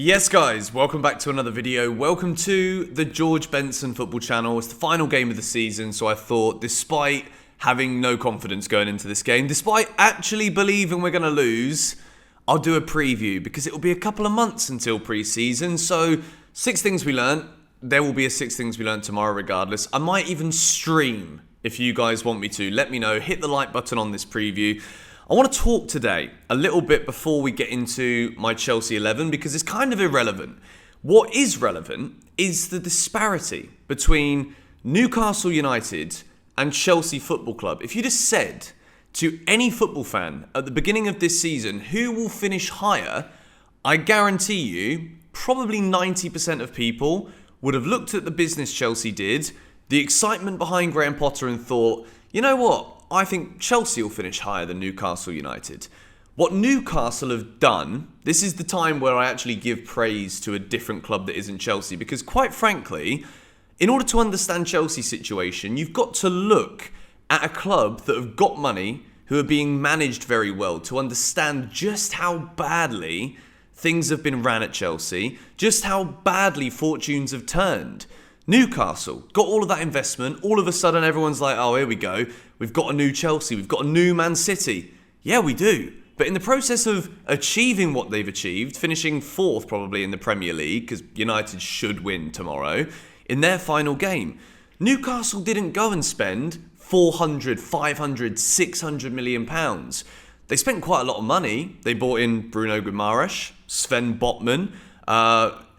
Yes guys, welcome back to another video. Welcome to the George Benson football channel. It's the final game of the season, so I thought despite having no confidence going into this game, despite actually believing we're going to lose, I'll do a preview because it will be a couple of months until pre-season. So 6 things we learned. There will be a 6 things we learned tomorrow regardless. I might even stream if you guys want me to. Let me know. Hit the like button on this preview. I want to talk today a little bit before we get into my Chelsea 11 because it's kind of irrelevant. What is relevant is the disparity between Newcastle United and Chelsea Football Club. If you just said to any football fan at the beginning of this season who will finish higher, I guarantee you probably 90% of people would have looked at the business Chelsea did, the excitement behind Graham Potter, and thought, you know what? I think Chelsea will finish higher than Newcastle United. What Newcastle have done, this is the time where I actually give praise to a different club that isn't Chelsea, because quite frankly, in order to understand Chelsea's situation, you've got to look at a club that have got money, who are being managed very well, to understand just how badly things have been ran at Chelsea, just how badly fortunes have turned. Newcastle got all of that investment. All of a sudden, everyone's like, oh, here we go. We've got a new Chelsea. We've got a new Man City. Yeah, we do. But in the process of achieving what they've achieved, finishing 4th probably in the Premier League, because United should win tomorrow, in their final game, Newcastle didn't go and spend 400, 500, 600 million pounds. They spent quite a lot of money. They bought in Bruno Guimaraes, Sven Botman,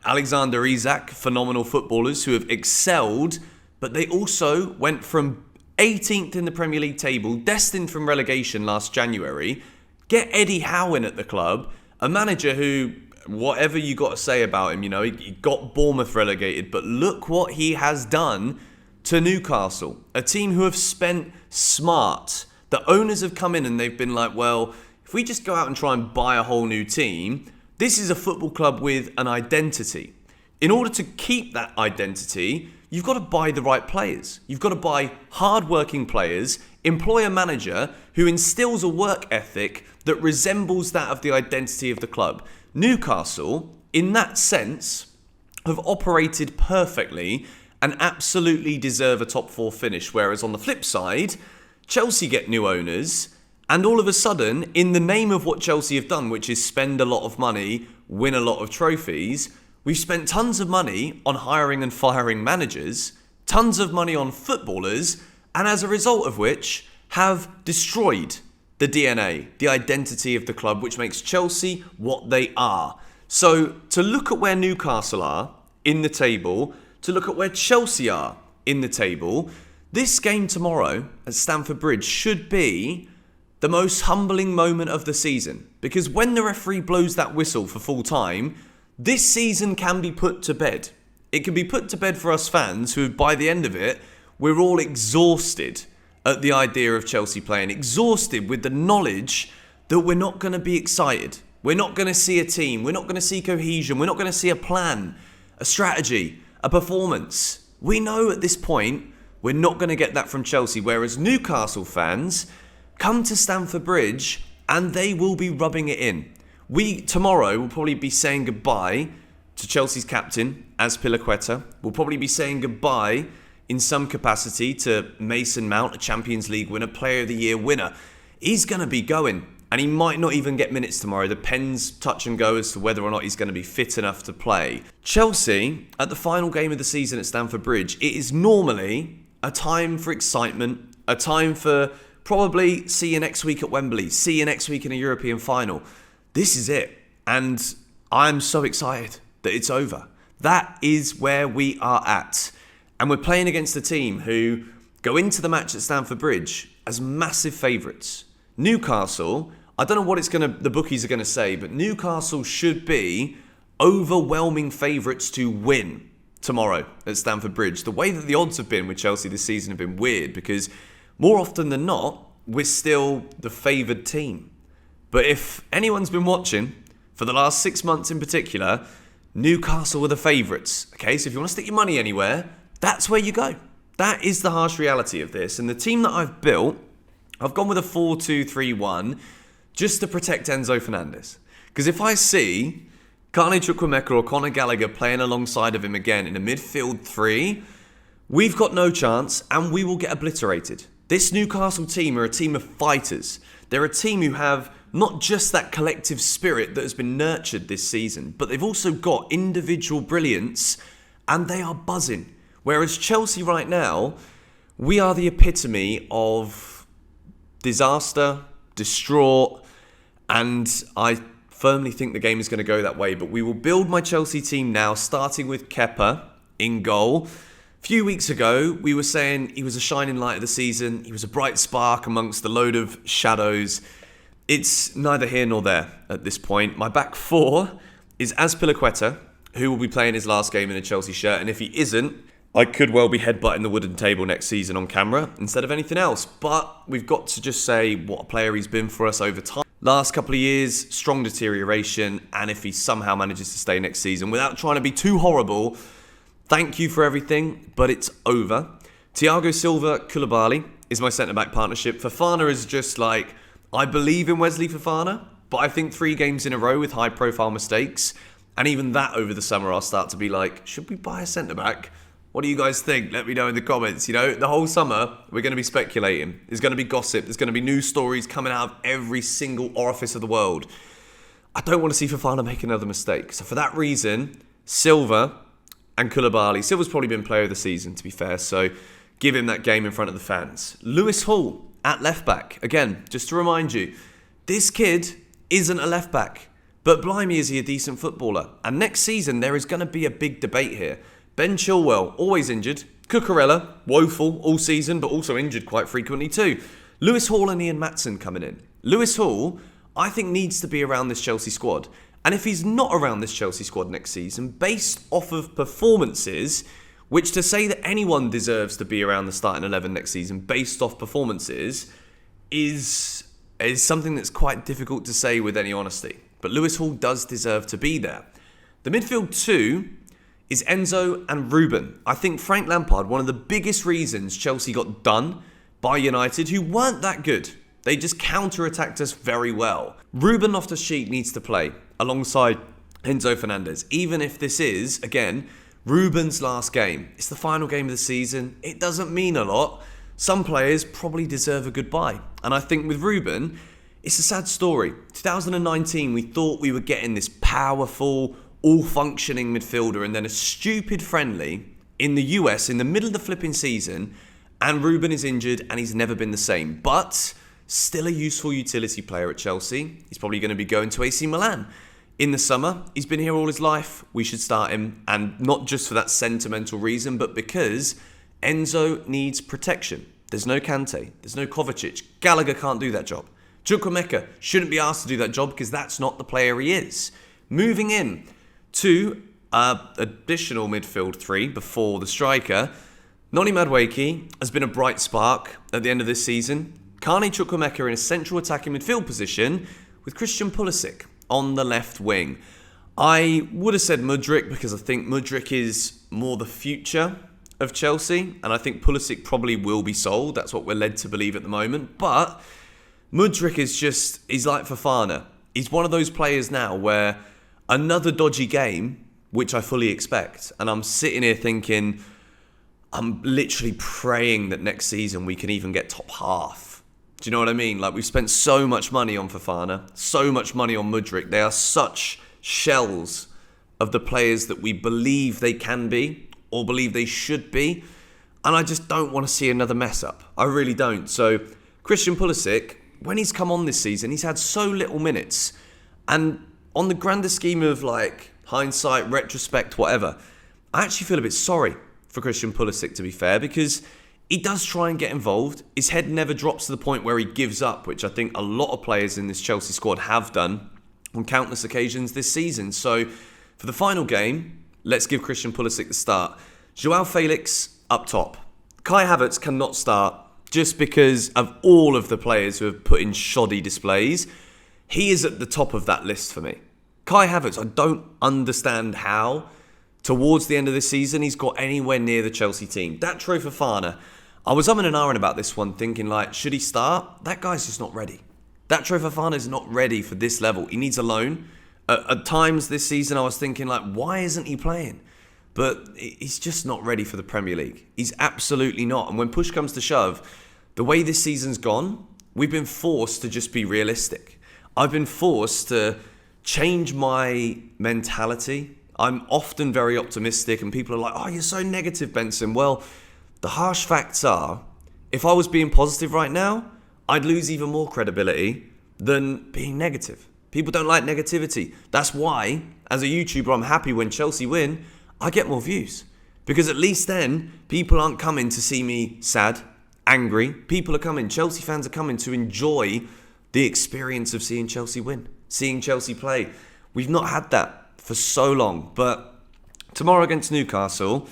Alexander Isak, phenomenal footballers who have excelled, but they also went from 18th in the Premier League table, destined from relegation last January, get Eddie Howe in at the club, a manager who, whatever you got to say about him, you know, he got Bournemouth relegated, but look what he has done to Newcastle, a team who have spent smart. The owners have come in and they've been like, well, if we just go out and try and buy a whole new team, this is a football club with an identity. In order to keep that identity, you've got to buy the right players. You've got to buy hard-working players, employ a manager who instills a work ethic that resembles that of the identity of the club. Newcastle, in that sense, have operated perfectly and absolutely deserve a top 4 finish. Whereas on the flip side, Chelsea get new owners, and all of a sudden, in the name of what Chelsea have done, which is spend a lot of money, win a lot of trophies, we've spent tons of money on hiring and firing managers, tons of money on footballers, and as a result of which have destroyed the DNA, the identity of the club, which makes Chelsea what they are. So to look at where Newcastle are in the table, to look at where Chelsea are in the table, this game tomorrow at Stamford Bridge should be the most humbling moment of the season, because when the referee blows that whistle for full time, this season can be put to bed. It can be put to bed for us fans who, by the end of it, we're all exhausted at the idea of Chelsea playing, exhausted with the knowledge that we're not going to be excited. We're not going to see a team. We're not going to see cohesion. We're not going to see a plan, a strategy, a performance. We know at this point we're not going to get that from Chelsea, whereas Newcastle fans come to Stamford Bridge and they will be rubbing it in. We, tomorrow, will probably be saying goodbye to Chelsea's captain, Azpilicueta. We'll probably be saying goodbye in some capacity to Mason Mount, a Champions League winner, Player of the Year winner. He's going to be going, and he might not even get minutes tomorrow. The pens touch and go as to whether or not he's going to be fit enough to play. Chelsea, at the final game of the season at Stamford Bridge, it is normally a time for excitement, a time for probably see you next week at Wembley, see you next week in a European final. This is it. And I'm so excited that it's over. That is where we are at. And we're playing against a team who go into the match at Stamford Bridge as massive favourites. Newcastle, I don't know what the bookies are going to say, but Newcastle should be overwhelming favourites to win tomorrow at Stamford Bridge. The way that the odds have been with Chelsea this season have been weird because more often than not, we're still the favoured team. But if anyone's been watching, for the last 6 months in particular, Newcastle were the favourites. Okay, so if you want to stick your money anywhere, that's where you go. That is the harsh reality of this. And the team that I've built, I've gone with a 4-2-3-1 just to protect Enzo Fernandez. Because if I see Carney Chukwuemeka or Conor Gallagher playing alongside of him again in a midfield three, we've got no chance and we will get obliterated. This Newcastle team are a team of fighters. They're a team who have not just that collective spirit that has been nurtured this season, but they've also got individual brilliance and they are buzzing. Whereas Chelsea right now, we are the epitome of disaster, distraught, and I firmly think the game is going to go that way. But we will build my Chelsea team now, starting with Kepa in goal. A few weeks ago, we were saying he was a shining light of the season. He was a bright spark amongst the load of shadows. It's neither here nor there at this point. My back four is Azpilicueta, who will be playing his last game in a Chelsea shirt. And if he isn't, I could well be headbutting the wooden table next season on camera instead of anything else. But we've got to just say what a player he's been for us over time. Last couple of years, strong deterioration. And if he somehow manages to stay next season without trying to be too horrible, thank you for everything, but it's over. Thiago Silva, Koulibaly is my centre-back partnership. Fofana is just like, I believe in Wesley Fofana, but I think 3 games in a row with high-profile mistakes. And even that over the summer, I'll start to be like, should we buy a centre-back? What do you guys think? Let me know in the comments. You know, the whole summer, we're going to be speculating. There's going to be gossip. There's going to be news stories coming out of every single orifice of the world. I don't want to see Fofana make another mistake. So for that reason, Silva and Koulibaly. Silva's probably been player of the season, to be fair. So give him that game in front of the fans. Lewis Hall at left back. Again, just to remind you, this kid isn't a left back. But blimey, is he a decent footballer. And next season, there is going to be a big debate here. Ben Chilwell, always injured. Cucurella, woeful all season, but also injured quite frequently too. Lewis Hall and Ian Maatson coming in. Lewis Hall, I think, needs to be around this Chelsea squad. And if he's not around this Chelsea squad next season, based off of performances, which to say that anyone deserves to be around the starting 11 next season based off performances is something that's quite difficult to say with any honesty. But Lewis Hall does deserve to be there. The midfield two is Enzo and Ruben. I think Frank Lampard, one of the biggest reasons Chelsea got done by United, who weren't that good. They just counter-attacked us very well. Ruben Loftus-Cheek needs to play alongside Enzo Fernandez, even if this is, again, Ruben's last game. It's the final game of the season. It doesn't mean a lot. Some players probably deserve a goodbye. And I think with Ruben, it's a sad story. 2019, we thought we were getting this powerful, all-functioning midfielder, and then a stupid friendly in the US in the middle of the flipping season, and Ruben is injured and he's never been the same. But still a useful utility player at Chelsea. He's probably going to be going to AC Milan in the summer. He's been here all his life. We should start him, and not just for that sentimental reason, but because Enzo needs protection. There's no Kante. There's no Kovacic. Gallagher can't do that job. Chukwuemeka shouldn't be asked to do that job because that's not the player he is. Moving in to additional midfield three before the striker, Noni Madueke has been a bright spark at the end of this season. Carney Chukwuemeka in a central attacking midfield position with Christian Pulisic on the left wing. I would have said Mudryk because I think Mudryk is more the future of Chelsea, and I think Pulisic probably will be sold. That's what we're led to believe at the moment. But Mudryk he's like Fofana. He's one of those players now where another dodgy game, which I fully expect, and I'm sitting here thinking, I'm literally praying that next season we can even get top half. Do you know what I mean? Like, we've spent so much money on Fofana, so much money on Mudryk. They are such shells of the players that we believe they can be or believe they should be. And I just don't want to see another mess up. I really don't. So Christian Pulisic, when he's come on this season, he's had so little minutes. And on the grander scheme of like hindsight, retrospect, whatever, I actually feel a bit sorry for Christian Pulisic, to be fair, because he does try and get involved. His head never drops to the point where he gives up, which I think a lot of players in this Chelsea squad have done on countless occasions this season. So for the final game, let's give Christian Pulisic the start. Joao Felix up top. Kai Havertz cannot start just because of all of the players who have put in shoddy displays. He is at the top of that list for me. Kai Havertz, I don't understand how towards the end of this season he's got anywhere near the Chelsea team. Datro Fofana, I was umming and ahhing about this one, thinking like, should he start? That guy's just not ready. Datro Fofana is not ready for this level. He needs a loan At times this season, I was thinking, like, why isn't he playing? But he's just not ready for the Premier League. He's absolutely not. And when push comes to shove, the way this season's gone, we've been forced to just be realistic. I've been forced to change my mentality. I'm often very optimistic, and people are like, oh, you're so negative, Benson. Well, the harsh facts are, if I was being positive right now, I'd lose even more credibility than being negative. People don't like negativity. That's why, as a YouTuber, I'm happy when Chelsea win, I get more views. Because at least then, people aren't coming to see me sad, angry. People are coming, Chelsea fans are coming to enjoy the experience of seeing Chelsea win, seeing Chelsea play. We've not had that for so long. But tomorrow against Newcastle,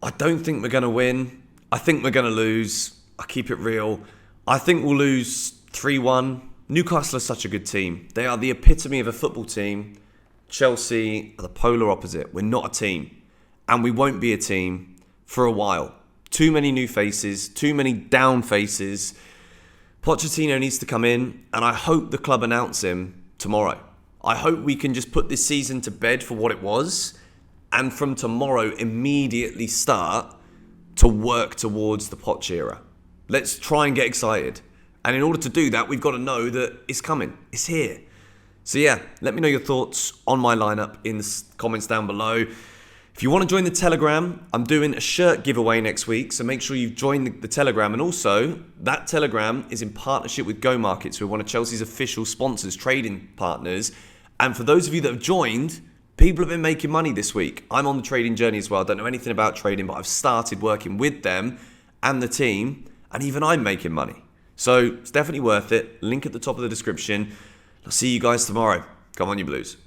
I don't think we're going to win. I think we're going to lose. I keep it real. I think we'll lose 3-1. Newcastle are such a good team. They are the epitome of a football team. Chelsea are the polar opposite. We're not a team. And we won't be a team for a while. Too many new faces, too many down faces. Pochettino needs to come in, and I hope the club announce him tomorrow. I hope we can just put this season to bed for what it was, and from tomorrow immediately start to work towards the Poch era. Let's try and get excited. And in order to do that, we've got to know that it's coming. It's here. So yeah, let me know your thoughts on my lineup in the comments down below. If you want to join the Telegram, I'm doing a shirt giveaway next week. So make sure you join the Telegram. And also, that Telegram is in partnership with Go Markets, who are one of Chelsea's official sponsors, trading partners. And for those of you that have joined, people have been making money this week. I'm on the trading journey as well. I don't know anything about trading, but I've started working with them and the team. And even I'm making money. So it's definitely worth it. Link at the top of the description. I'll see you guys tomorrow. Come on, you Blues.